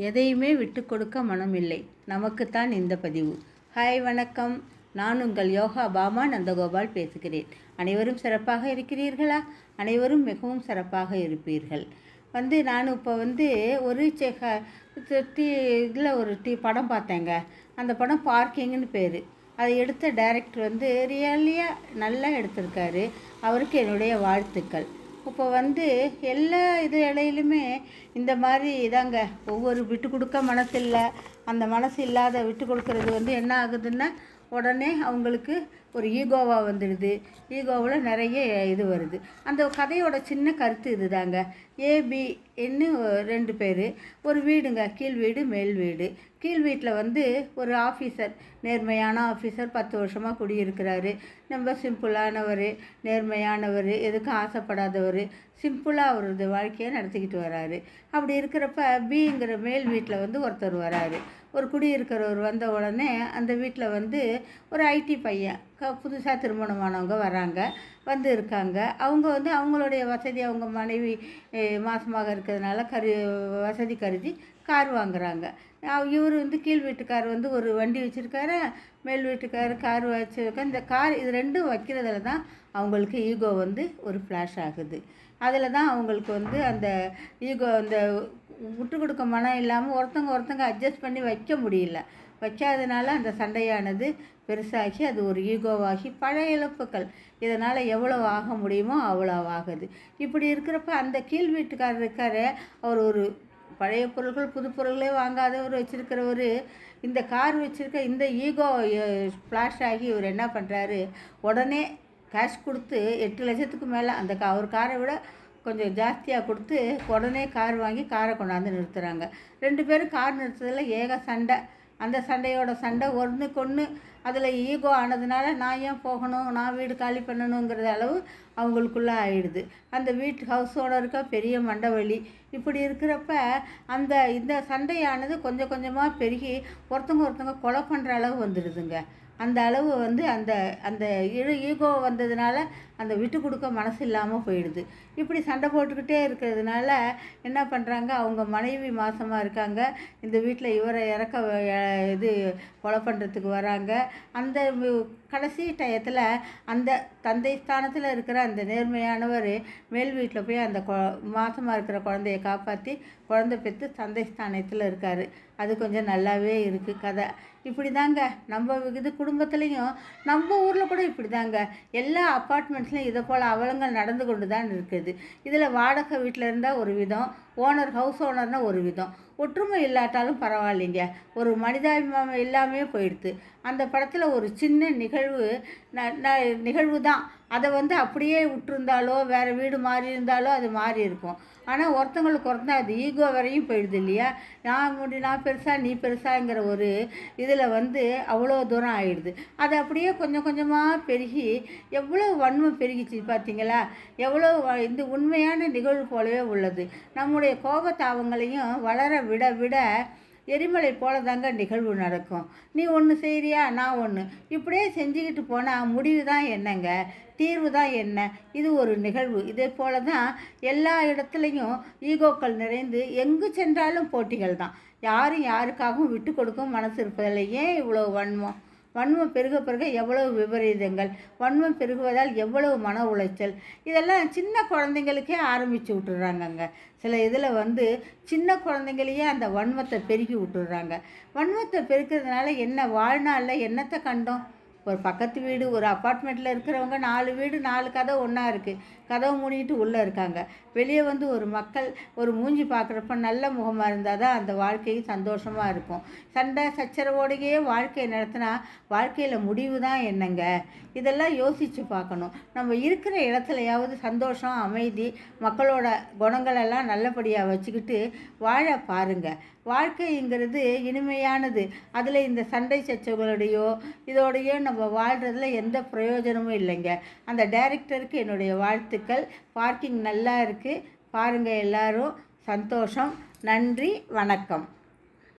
எதையுமே விட்டு கொடுக்க மனமில்லை. நமக்குத்தான் இந்த பதிவு. ஹாய், வணக்கம். நான் உங்கள் யோகா பாமா நந்தகோபால் பேசுகிறேன். அனைவரும் சிறப்பாக இருக்கிறீர்களா? அனைவரும் மிகவும் சிறப்பாக இருப்பீர்கள். நான் இப்போ ஒரு இதில் ஒரு படம் பார்த்தேங்க. அந்த படம் பார்க்கிங்னு பேர். அதை எடுத்த டைரக்டர் ரியலியாக நல்லா எடுத்திருக்காரு. அவருக்கு என்னுடைய வாழ்த்துக்கள். இப்போ எல்லா இடையிலுமே இந்த மாதிரி இதாங்க, ஒவ்வொரு விட்டு கொடுக்க மனசில்லை. அந்த மனசு இல்லாத விட்டு கொடுக்கறது என்ன ஆகுதுன்னா, உடனே அவங்களுக்கு ஒரு ஈகோவாக வந்துடுது. ஈகோவில் நிறைய இது வருது. அந்த கதையோட சின்ன கருத்து இது தாங்க. ஏபின்னு 2 பேர், ஒரு வீடுங்க, கீழ் வீடு மேல் வீடு. கீழ் வீட்டில் ஒரு ஆஃபீஸர், நேர்மையான ஆஃபீஸர், 10 வருஷமாக குடியிருக்கிறாரு. ரொம்ப சிம்பிளானவர், நேர்மையானவர், எதுக்கும் ஆசைப்படாதவர், சிம்பிளாக அவரது வாழ்க்கையை நடத்திக்கிட்டு வராரு. அப்படி இருக்கிறப்ப பிங்கிற மேல் வீட்டில் ஒருத்தர் வராரு. ஒரு குடியிருக்கிறவர் வந்த உடனே அந்த வீட்டில் ஒரு ஐடி பையன், புதுசாக திருமணமானவங்க வராங்க, இருக்காங்க. அவங்க அவங்களுடைய வசதி, அவங்க மனைவி மாசமாக இருக்கிறதுனால வசதி கருதி கார் வாங்குகிறாங்க. இவர் கீழ் வீட்டுக்கார் ஒரு வண்டி வச்சுருக்காரு, மேல் வீட்டுக்கார் கார் வச்சுருக்க. இந்த கார் இது ரெண்டும் வைக்கிறதுல தான் அவங்களுக்கு ஈகோ ஒரு ஃப்ளாஷ் ஆகுது. அதில் தான் அவங்களுக்கு அந்த ஈகோ, அந்த விட்டு கொடுக்க மனம் இல்லாமல் ஒருத்தங்க அட்ஜஸ்ட் பண்ணி வைக்க முடியல. வைக்காதனால அந்த சண்டையானது பெருசாகி அது ஒரு ஈகோவாகி பழைய இழப்புகள் இதனால் எவ்வளோ ஆக முடியுமோ அவ்வளோ ஆகுது. இப்படி இருக்கிறப்ப அந்த கீழ் வீட்டுக்காரர் இருக்கார், அவர் ஒரு பழைய பொருட்கள் புது பொருள்களே வாங்காதவர் வச்சுருக்கிறவர். இந்த கார் வச்சுருக்க இந்த ஈகோ ஃப்ளாஷ் ஆகி இவர் என்ன பண்ணுறாரு, உடனே கேஷ் கொடுத்து 8 லட்சத்துக்கு மேலே அந்த அவர் காரை விட கொஞ்சம் ஜாஸ்தியாக கொடுத்து உடனே கார் வாங்கி காரை கொண்டாந்து நிறுத்துகிறாங்க. 2 பேரும் கார் நிறுத்துறதில் ஏக சண்டை. அந்த சண்டையோட சண்டை ஒன்றுக்கு அதில் ஈகோ ஆனதுனால நான் ஏன் போகணும், நான் வீடு காலி பண்ணணுங்கிறது அளவு அவங்களுக்குள்ளே ஆயிடுது. அந்த ஹவுஸ் ஓனருக்கு பெரிய மண்டவலி. இப்படி இருக்கிறப்ப இந்த சண்டையானது கொஞ்சம் கொஞ்சமாக பெருகி ஒருத்தங்க கொலை பண்ணுற அளவு வந்துடுதுங்க. அந்த அளவு அந்த அந்த ஈகோ வந்ததுனால அந்த விட்டு கொடுக்க மனசு இல்லாமல் போயிடுது. இப்படி சண்டை போட்டுக்கிட்டே இருக்கிறதுனால என்ன பண்ணுறாங்க, அவங்க மனைவி மாசமாக இருக்காங்க. இந்த வீட்டில் இவரை கொலை பண்ணுறதுக்கு வராங்க. அந்த கடைசி டயத்தில் அந்த தந்தை ஸ்தானத்தில் இருக்கிற அந்த நேர்மையானவர் மேல் வீட்டில் போய் அந்த மாசமாக இருக்கிற குழந்தைய காப்பாற்றி குழந்தை பெற்று தந்தை ஸ்தானத்தில் இருக்கார். அது கொஞ்சம் நல்லாவே இருக்குது கதை. இப்படி தாங்க நம்ம இது குடும்பத்துலேயும், நம்ம ஊரில் கூட இப்படி தாங்க, எல்லா அப்பார்ட்மெண்ட்ஸ்லையும் இதை போல் அவலங்கள் நடந்து கொண்டு தான் இருக்குது. இதில் வாடகை வீட்டில் இருந்தால் ஒரு விதம், ஹவுஸ் ஓனர்னால் ஒரு விதம். ஒற்றுமை இல்லாட்டாலும் பரவாயில்லைங்க, ஒரு மனிதாபிமானம் எல்லாமே போயிடுது. அந்த படத்தில் ஒரு சின்ன நிகழ்வு தான். அதை அப்படியே விட்டுருந்தாலோ வேறு வீடு மாறி இருந்தாலோ அது மாறி இருக்கும். ஆனால் ஒருத்தங்களுக்கு அது ஈகோ வரையும் போயிடுது இல்லையா. நான் பெருசா நீ பெருசாங்கிற ஒரு இதில் அவ்வளோ தூரம் ஆயிடுது. அது அப்படியே கொஞ்சம் கொஞ்சமாக பெருகி எவ்வளோ வன்மம் பெருகிச்சு பார்த்தீங்களா. எவ்வளோ இந்த உண்மையான நிகழ்வு போலவே உள்ளது. நம்முடைய கோபத்தாவங்களையும் வளர விட விட எரிமலை போல தாங்க நிகழ்வு நடக்கும். நீ ஒன்று செய்கிறியா, நான் ஒன்று, இப்படியே செஞ்சுக்கிட்டு போனால் முடிவு தான் என்னங்க, தீர்வு தான் என்ன? இது ஒரு நிகழ்வு. இதே போல தான் எல்லா இடத்துலையும் ஈகோக்கள் நிறைந்து எங்கு சென்றாலும் போட்டிகள் தான். யாரும் யாருக்காகவும் விட்டு கொடுக்கும் மனசு இருப்பதில்லை. ஏன் இவ்வளோ வன்மம்? வன்மம் பெருக எவ்வளவு விபரீதங்கள், வன்மம் பெருகுவதால் எவ்வளவு மன உளைச்சல். இதெல்லாம் சின்ன குழந்தைங்களுக்கே ஆரம்பித்து விட்டுறாங்கங்க. சில இதில் சின்ன குழந்தைங்களையே அந்த வன்மத்தை பெருக்கி விட்டுடுறாங்க. வன்மத்தை பெருக்கிறதுனால என்ன, வாழ்நாளில் என்னத்தை கண்டோம்? ஒரு பக்கத்து வீடு, ஒரு அப்பார்ட்மெண்ட்டில் இருக்கிறவங்க 4 வீடு 4 கதவு ஒன்றா இருக்குது, கதவு மூடிட்டு உள்ளே இருக்காங்க. வெளியே ஒரு மக்கள் ஒரு மூஞ்சி பார்க்குறப்ப நல்ல முகமாக இருந்தால் தான் அந்த வாழ்க்கைக்கு சந்தோஷமாக இருக்கும். சண்டை சச்சரவோடையே வாழ்க்கையை நடத்தினா வாழ்க்கையில் முடிவு தான் என்னங்க? இதெல்லாம் யோசித்து பார்க்கணும். நம்ம இருக்கிற இடத்துலையாவது சந்தோஷம், அமைதி, மக்களோட குணங்களெல்லாம் நல்லபடியாக வச்சுக்கிட்டு வாழ பாருங்கள். வாழ்க்கைங்கிறது இனிமையானது. அதில் இந்த சண்டை சச்சரவுகளோடையோ இதோடையோ நம்ம வாழ்கிறதுல எந்த பிரயோஜனமும் இல்லைங்க. அந்த டைரக்டருக்கு என்னுடைய வாழ்த்துக்கள். பார்க்கிங் நல்லா இருக்குது, பாருங்கள் எல்லாரும். சந்தோஷம். நன்றி, வணக்கம்.